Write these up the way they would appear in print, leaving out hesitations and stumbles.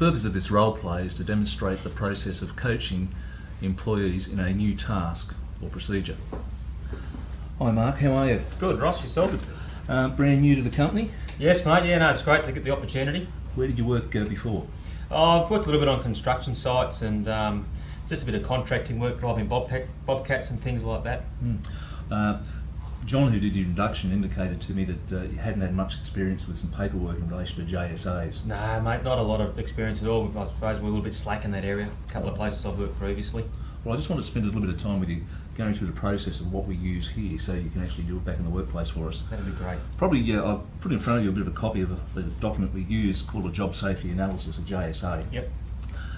purpose of this role play is to demonstrate the process of coaching employees in a new task or procedure. Hi Mark, how are you? Good, Ross, yourself? Brand new to the company? Yes, mate, yeah, no, it's great to get the opportunity. Where did you work before? I've worked a little bit on construction sites and just a bit of contracting work, driving bobcats and things like that. John, who did your induction, indicated to me that you hadn't had much experience with some paperwork in relation to JSAs. No, mate, not a lot of experience at all. I suppose we're a little bit slack in that area. A couple of places I've worked previously. Well, I just want to spend a little bit of time with you going through the process of what we use here so you can actually do it back in the workplace for us. That'd be great. Probably, I'll put in front of you a bit of a copy of the document we use called a Job Safety Analysis, a JSA. Yep.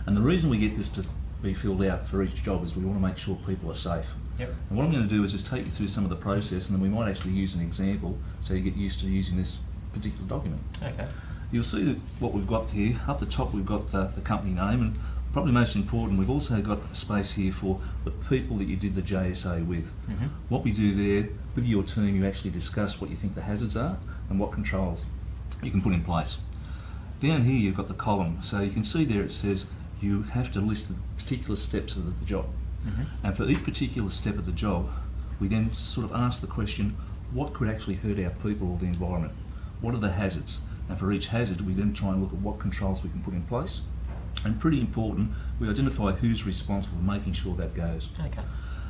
And the reason we get this to be filled out for each job is we want to make sure people are safe. Yep. And what I'm going to do is just take you through some of the process, and then we might actually use an example so you get used to using this particular document. Okay. You'll see that what we've got here. Up the top we've got the company name, and probably most important, we've also got a space here for the people that you did the JSA with. Mm-hmm. What we do there, with your team, you actually discuss what you think the hazards are and what controls you can put in place. Down here you've got the column, so you can see there it says you have to list the particular steps of the job. Mm-hmm. And for each particular step of the job, we then sort of ask the question, what could actually hurt our people or the environment? What are the hazards? And for each hazard, we then try and look at what controls we can put in place. And pretty important, we identify who's responsible for making sure that goes. Okay.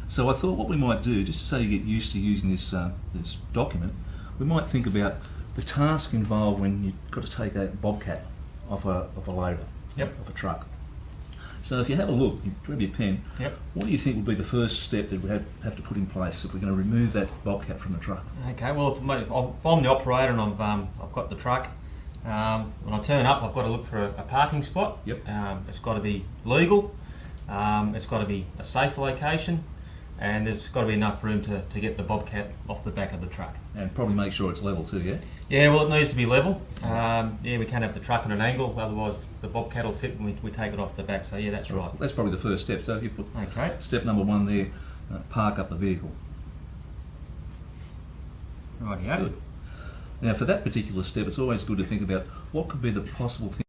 So I thought what we might do, just so you get used to using this this document, we might think about the task involved when you've got to take a bobcat off a loader, Yep. off a truck. So if you have a look, you grab your pen, Yep. what do you think would be the first step that we have to put in place if we're going to remove that bobcat from the truck? Okay, well, if I'm the operator and I've got the truck, when I turn up, I've got to look for a parking spot. Yep. It's got to be legal, it's got to be a safe location, and there's got to be enough room to get the bobcat off the back of the truck. And probably make sure it's level too, yeah? Yeah, well, it needs to be level. Yeah, we can't have the truck at an angle, otherwise the bobcat will tip and we take it off the back. So yeah, that's right. That's probably the first step. So if you put Okay. step number one there, park up the vehicle. Rightio. Good. Now for that particular step, it's always good to think about what could be the possible things